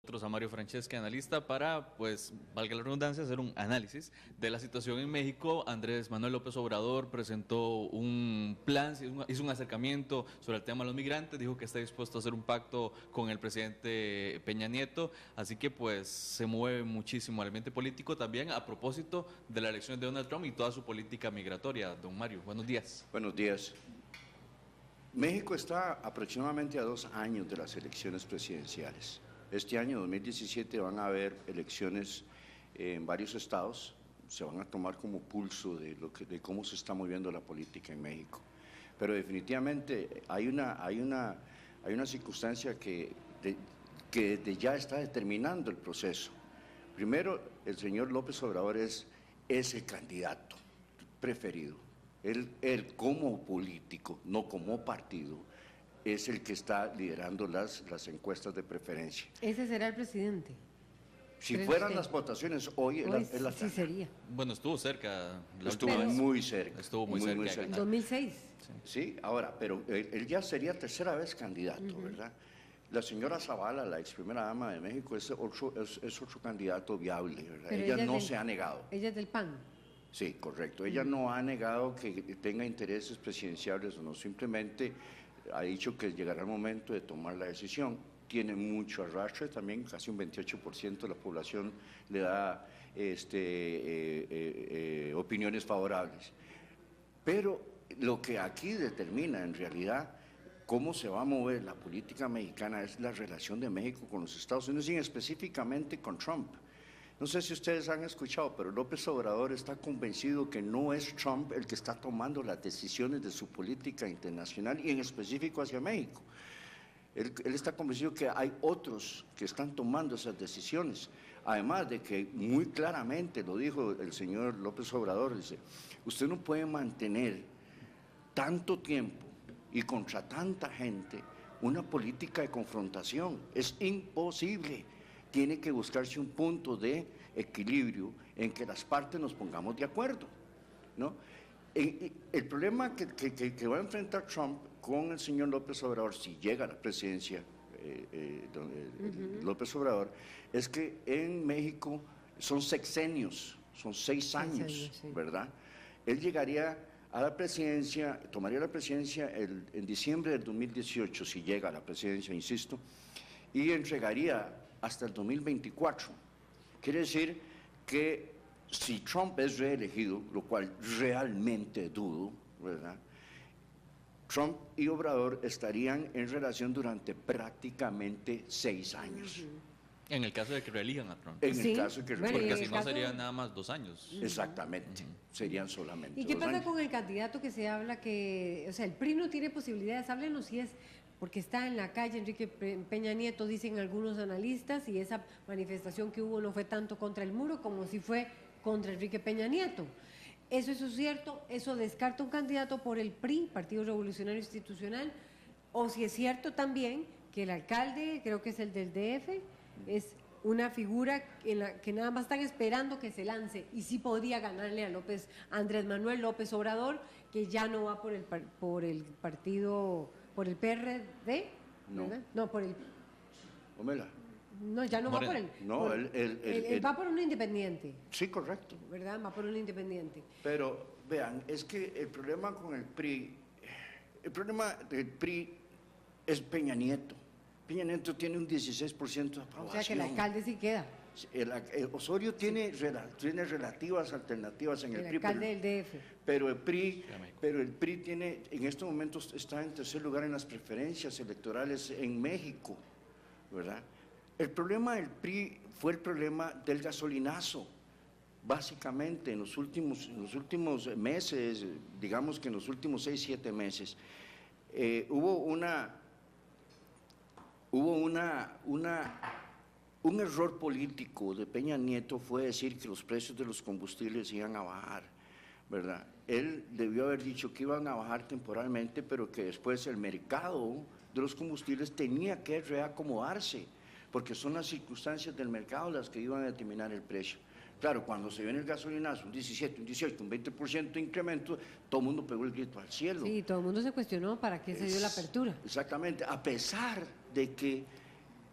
A Mario Franceschi, analista, para, pues, valga la redundancia, hacer un análisis de la situación en México. Andrés Manuel López Obrador presentó un plan, hizo un acercamiento sobre el tema de los migrantes, dijo que está dispuesto a hacer un pacto con el presidente Peña Nieto, así que pues se mueve muchísimo el ambiente político también a propósito de la elección de Donald Trump y toda su política migratoria. Don Mario, buenos días. Buenos días. México está aproximadamente a 2 años de las elecciones presidenciales. Este año 2017 van a haber elecciones en varios estados, se van a tomar como pulso de cómo se está moviendo la política en México. Pero definitivamente hay una circunstancia que desde ya está determinando el proceso. Primero, el señor López Obrador es el candidato preferido. Él como político, no como partido, es el que está liderando las encuestas de preferencia. ¿Ese será el presidente? Si fueran las votaciones hoy sí sería. Bueno, estuvo cerca. Estuvo muy cerca. Estuvo muy cerca. En 2006. Sí, ahora, pero él ya sería tercera vez candidato, ¿verdad? La señora Zavala, la ex primera dama de México, es otro candidato viable, ¿verdad? Ella no se ha negado. Ella es del PAN. Sí, correcto. Ella no ha negado que tenga intereses presidenciales o no, simplemente ha dicho que llegará el momento de tomar la decisión. Tiene mucho arrastre también, casi un 28% de la población le da opiniones favorables. Pero lo que aquí determina en realidad cómo se va a mover la política mexicana es la relación de México con los Estados Unidos y específicamente con Trump. No sé si ustedes han escuchado, pero López Obrador está convencido que no es Trump el que está tomando las decisiones de su política internacional y en específico hacia México. Él está convencido que hay otros que están tomando esas decisiones. Además de que muy claramente lo dijo el señor López Obrador, dice, usted no puede mantener tanto tiempo y contra tanta gente una política de confrontación. Es imposible. Tiene que buscarse un punto de equilibrio en que las partes nos pongamos de acuerdo, ¿no? El problema que va a enfrentar Trump con el señor López Obrador, si llega a la presidencia, López Obrador, es que en México son sexenios, son 6 años, sí, ¿verdad? Él llegaría a la presidencia, tomaría la presidencia en diciembre del 2018, si llega a la presidencia, insisto, y entregaría hasta el 2024. Quiere decir que si Trump es reelegido, lo cual realmente dudo, ¿verdad? Trump y Obrador estarían en relación durante prácticamente 6 años. En el caso de que reelijan a Trump. En el caso de que porque si no serían nada más 2 años. Exactamente, serían solamente 2 años. ¿Y qué pasa con el candidato que se habla que, o sea, el PRI no tiene posibilidades? Háblenos si es porque está en la calle Enrique Peña Nieto, dicen algunos analistas, y esa manifestación que hubo no fue tanto contra el muro como si fue contra Enrique Peña Nieto. ¿Eso es cierto? ¿Eso descarta un candidato por el PRI, Partido Revolucionario Institucional? ¿O si es cierto también que el alcalde, creo que es el del DF, es una figura en la que nada más están esperando que se lance y sí podría ganarle a Andrés Manuel López Obrador, que ya no va por el partido, por el PRD? No. No, por el... Omela. No, ya no Morena. Va por el... No, por, él va por un independiente. Sí, correcto. ¿Verdad? Va por un independiente. Pero, vean, es que el problema con el PRI es Peña Nieto. Peña Nieto tiene un 16% de aprobación. O sea que el alcalde sí queda. Osorio tiene relativas alternativas en el PRI. El alcalde del DF. Pero el PRI tiene, en estos momentos está en tercer lugar en las preferencias electorales en México, ¿verdad? El problema del PRI fue el problema del gasolinazo. Básicamente en los últimos meses, digamos que en los últimos 6, 7 meses, hubo un error político de Peña Nieto, fue decir que los precios de los combustibles iban a bajar, ¿verdad? Él debió haber dicho que iban a bajar temporalmente, pero que después el mercado de los combustibles tenía que reacomodarse, porque son las circunstancias del mercado las que iban a determinar el precio. Claro, cuando se viene el gasolinazo, un 17, un 18, un 20% de incremento, todo el mundo pegó el grito al cielo. Sí, todo el mundo se cuestionó para qué se dio la apertura. Exactamente, a pesar de que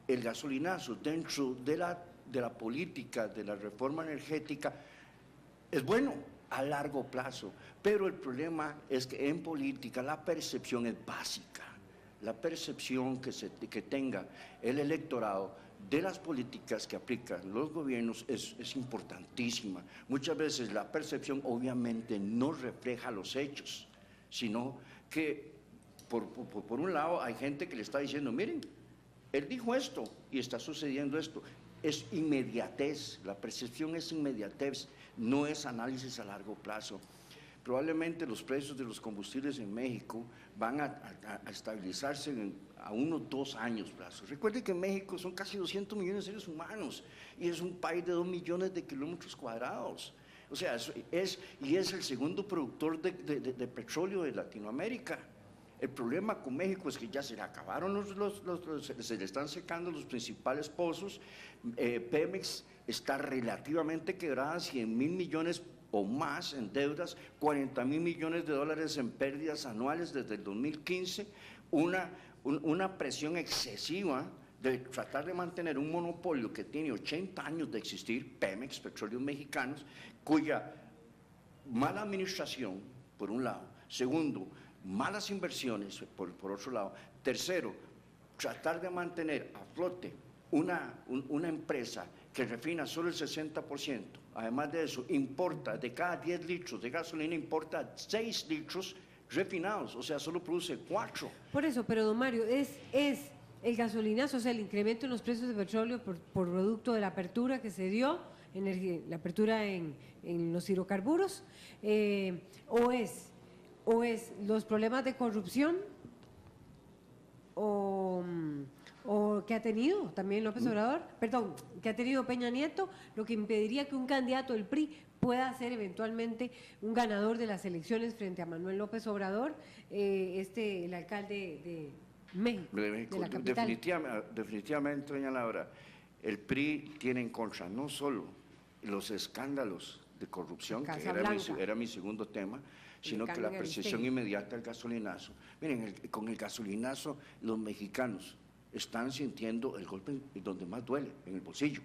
el gasolinazo dentro de la política, de la reforma energética, es bueno a largo plazo, pero el problema es que en política la percepción es básica. La percepción que tenga el electorado de las políticas que aplican los gobiernos es importantísima. Muchas veces la percepción obviamente no refleja los hechos, sino que por un lado hay gente que le está diciendo, miren, él dijo esto y está sucediendo esto. Es inmediatez, la percepción es inmediatez, no es análisis a largo plazo. Probablemente los precios de los combustibles en México van a estabilizarse a unos 2 años plazo. Recuerde que en México son casi 200 millones de seres humanos y es un país de 2 millones de kilómetros cuadrados. O sea, es el segundo productor de petróleo de Latinoamérica. El problema con México es que ya se le acabaron se le están secando los principales pozos. Pemex está relativamente quebrada, 100,000 millones o más en deudas, 40,000 millones de dólares en pérdidas anuales desde el 2015, una presión excesiva de tratar de mantener un monopolio que tiene 80 años de existir, Pemex, Petróleos Mexicanos, cuya mala administración, por un lado, segundo, malas inversiones, por otro lado, tercero, tratar de mantener a flote una empresa que refina solo el 60%, además de eso, importa, de cada 10 litros de gasolina, importa 6 litros refinados, o sea, solo produce 4. Por eso, pero don Mario, es el gasolinazo, o sea, el incremento en los precios de petróleo por producto de la apertura que se dio, la apertura en los hidrocarburos, o es los problemas de corrupción, o que ha tenido también López Obrador, perdón, que ha tenido Peña Nieto, lo que impediría que un candidato del PRI pueda ser eventualmente un ganador de las elecciones frente a Manuel López Obrador, el alcalde de México, de la capital. Definitivamente, doña Laura, el PRI tiene en contra no solo los escándalos de corrupción, que era mi segundo tema, sino que la percepción inmediata del gasolinazo. Miren, con el gasolinazo los mexicanos están sintiendo el golpe donde más duele, en el bolsillo,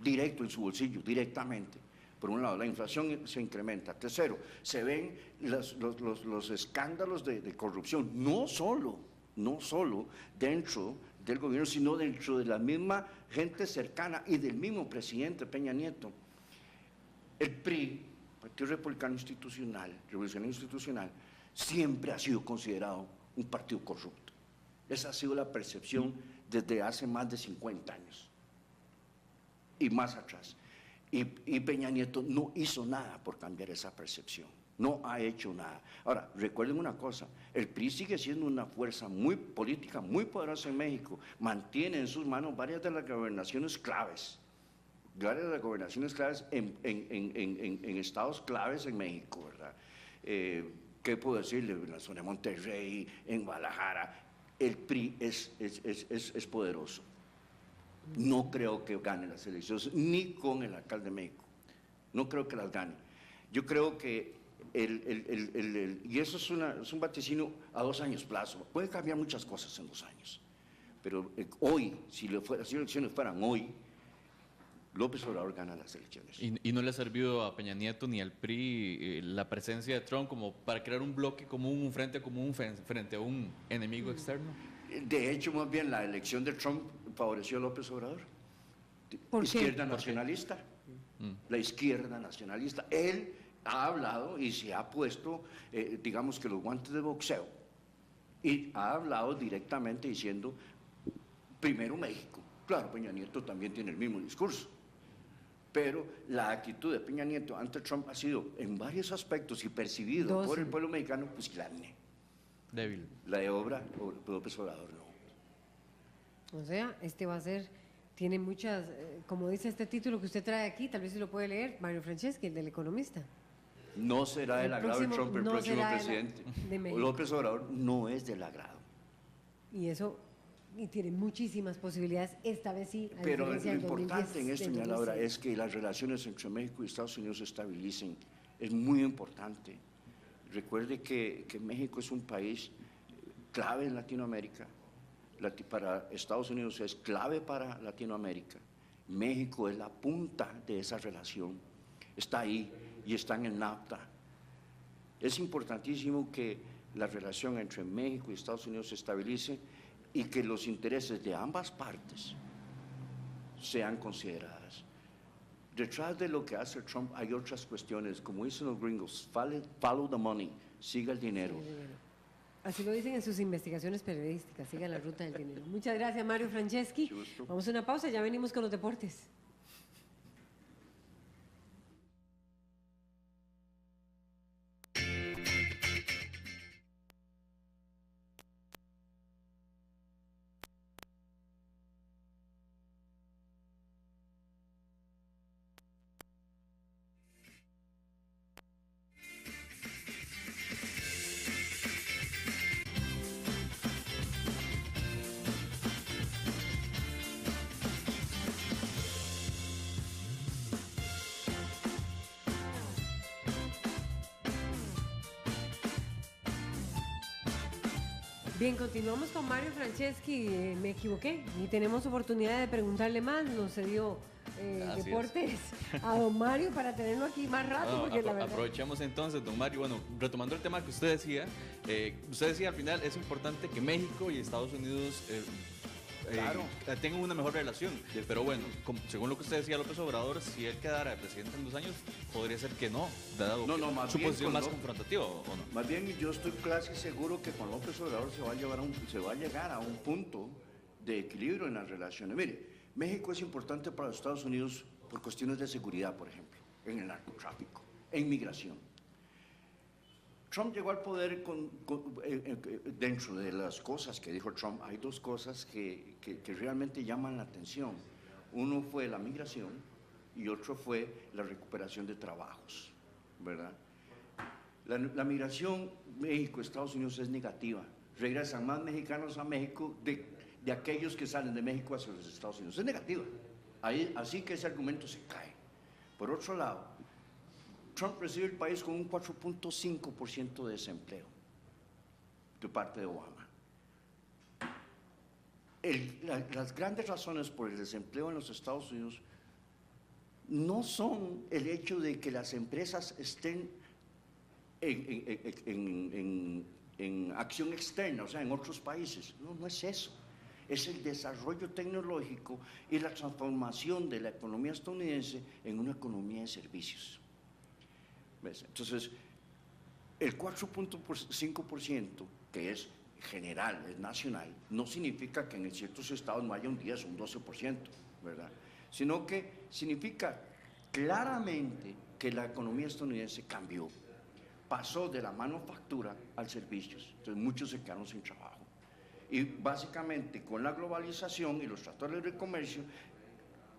directo en su bolsillo, directamente. Por un lado, la inflación se incrementa. Tercero, se ven los escándalos de corrupción, no solo dentro del gobierno, sino dentro de la misma gente cercana y del mismo presidente Peña Nieto. El PRI, Partido Republicano Institucional, Revolucionario Institucional, siempre ha sido considerado un partido corrupto. Esa ha sido la percepción desde hace más de 50 años y más atrás. Y Peña Nieto no hizo nada por cambiar esa percepción, no ha hecho nada. Ahora, recuerden una cosa, el PRI sigue siendo una fuerza muy política, muy poderosa en México, mantiene en sus manos varias de las gobernaciones claves, en estados claves en México, ¿verdad? ¿Qué puedo decirle? En la zona de Monterrey, en Guadalajara. El PRI es poderoso. No creo que gane las elecciones, ni con el alcalde de México. No creo que las gane. Yo creo que y eso es un vaticinio a 2 años plazo. Puede cambiar muchas cosas en 2 años. Pero hoy, si las elecciones fueran hoy, López Obrador gana las elecciones. ¿Y no le ha servido a Peña Nieto ni al PRI la presencia de Trump como para crear un bloque común, un frente común frente a un enemigo externo? De hecho, más bien la elección de Trump favoreció a López Obrador. ¿Por qué? Izquierda nacionalista. La izquierda nacionalista. Él ha hablado y se ha puesto, digamos que los guantes de boxeo, y ha hablado directamente diciendo, primero México. Claro, Peña Nieto también tiene el mismo discurso. Pero la actitud de Peña Nieto ante Trump ha sido, en varios aspectos y percibido por el pueblo mexicano, pues grande. Débil. La de obra, López Obrador, no. O sea, va a ser, tiene muchas, como dice este título que usted trae aquí, tal vez se lo puede leer, Mario Franceschi, el del Economista. No será del agrado de Trump el próximo presidente. López Obrador no es del agrado. Y eso... Y tiene muchísimas posibilidades, esta vez sí. Pero lo importante en esto, doña Laura, es que las relaciones entre México y Estados Unidos se estabilicen. Es muy importante. Recuerde que México es un país clave en Latinoamérica. para Estados Unidos es clave para Latinoamérica. México es la punta de esa relación, está ahí y está en el NAFTA. Es importantísimo que la relación entre México y Estados Unidos se estabilice y que los intereses de ambas partes sean consideradas. Detrás de lo que hace Trump hay otras cuestiones, como dicen los gringos, follow the money, siga el dinero. Así lo dicen en sus investigaciones periodísticas, siga la ruta del dinero. Muchas gracias, Mario Franceschi. Vamos a una pausa, ya venimos con los deportes. Bien, continuamos con Mario Franceschi. Me equivoqué y tenemos oportunidad de preguntarle más. Nos cedió deportes a don Mario para tenerlo aquí más rato. Porque la verdad... Aprovechemos entonces, don Mario. Bueno, retomando el tema que usted decía al final es importante que México y Estados Unidos Claro. tengan una mejor relación. Pero bueno, según lo que usted decía, López Obrador, si él quedara de presidente en 2 años, podría ser que no, dado más su bien posición más confrontativa, ¿o no? Más bien, yo estoy casi seguro que con López Obrador se va a llegar a un punto de equilibrio en las relaciones. Mire, México es importante para los Estados Unidos por cuestiones de seguridad, por ejemplo, en el narcotráfico, en migración. Trump llegó al poder dentro de las cosas que dijo Trump, hay 2 cosas que realmente llaman la atención. Uno fue la migración y otro fue la recuperación de trabajos, ¿verdad? La migración México-Estados Unidos es negativa. Regresan más mexicanos a México de aquellos que salen de México hacia los Estados Unidos. Es negativa. Así que ese argumento se cae. Por otro lado, Trump recibe el país con un 4.5% de desempleo de parte de Obama. Las grandes razones por el desempleo en los Estados Unidos no son el hecho de que las empresas estén en acción externa, o sea, en otros países. No es eso. Es el desarrollo tecnológico y la transformación de la economía estadounidense en una economía de servicios. ¿Ves? Entonces, el 4.5%, que es general, es nacional, no significa que en ciertos estados no haya un 10 o un 12%, ¿verdad? Sino que significa claramente que la economía estadounidense cambió, pasó de la manufactura al servicios, entonces muchos se quedaron sin trabajo. Y básicamente con la globalización y los tratados de comercio,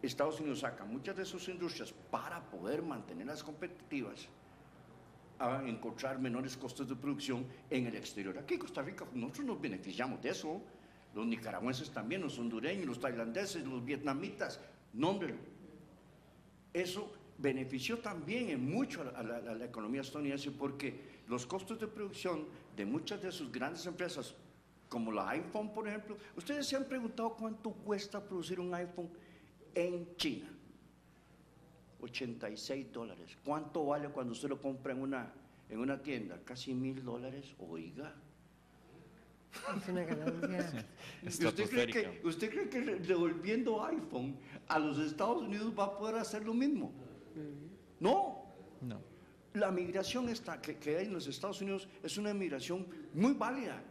Estados Unidos saca muchas de sus industrias para poder mantenerlas competitivas, a encontrar menores costos de producción en el exterior. Aquí en Costa Rica nosotros nos beneficiamos de eso, los nicaragüenses también, los hondureños, los tailandeses, los vietnamitas, nómbrelo. Eso benefició también en mucho a la economía estadounidense porque los costos de producción de muchas de sus grandes empresas, como la iPhone, por ejemplo, ustedes se han preguntado cuánto cuesta producir un iPhone en China. $86. ¿Cuánto vale cuando usted lo compra en una tienda? Casi $1,000. Oiga. Es una ganancia. ¿Usted cree que devolviendo iPhone a los Estados Unidos va a poder hacer lo mismo? No. La migración que hay en los Estados Unidos es una migración muy válida.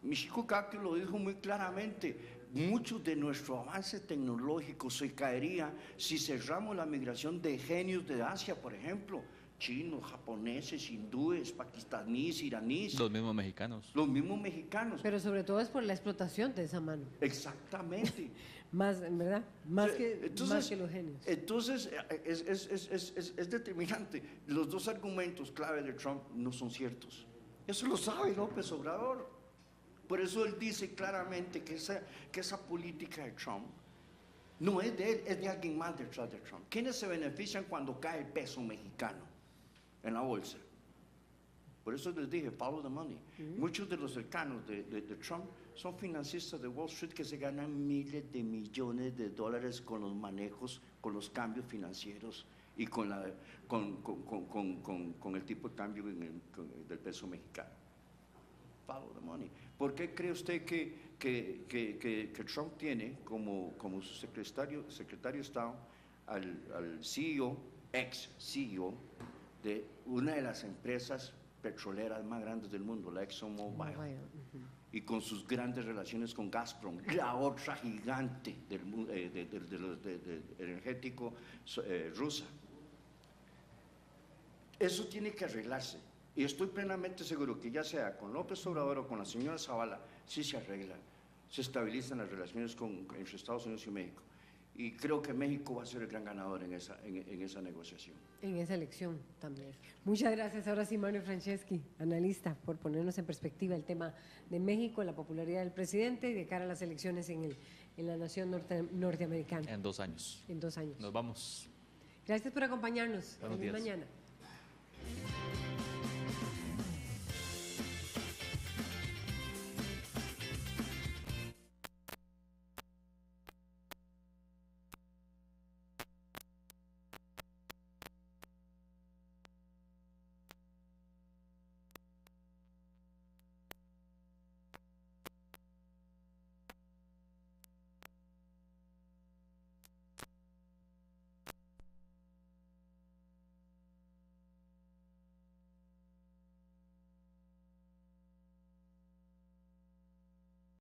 Michiko Kaku lo dijo muy claramente. Mucho de nuestro avance tecnológico se caería si cerramos la migración de genios de Asia, por ejemplo, chinos, japoneses, hindúes, pakistaníes, iraníes. Los mismos mexicanos. Los mismos mexicanos. Pero sobre todo es por la explotación de esa mano. Exactamente. Más, ¿verdad? Más que los genios. Entonces, es determinante. Los 2 argumentos clave de Trump no son ciertos. Eso lo sabe López Obrador. Por eso él dice claramente que esa política de Trump no es de él, es de alguien más detrás de Trump. ¿Quiénes se benefician cuando cae el peso mexicano en la bolsa? Por eso les dije, follow the money. Muchos de los cercanos de Trump son financistas de Wall Street que se ganan miles de millones de dólares con los manejos, con los cambios financieros y con el tipo de cambio del peso mexicano. Follow the money. ¿Por qué cree usted que Trump tiene como su secretario de Estado al CEO, ex CEO, de una de las empresas petroleras más grandes del mundo, la ExxonMobil, y con sus grandes relaciones con Gazprom, la otra gigante del energético rusa? Eso tiene que arreglarse. Y estoy plenamente seguro que ya sea con López Obrador o con la señora Zavala, sí se arreglan, se estabilizan las relaciones entre Estados Unidos y México. Y creo que México va a ser el gran ganador en esa negociación. En esa elección también. Muchas gracias. Ahora sí, Mario Franceschi, analista, por ponernos en perspectiva el tema de México, la popularidad del presidente y de cara a las elecciones en la nación norteamericana. En 2 años. En 2 años. Nos vamos. Gracias por acompañarnos. Buenos Feliz días. mañana.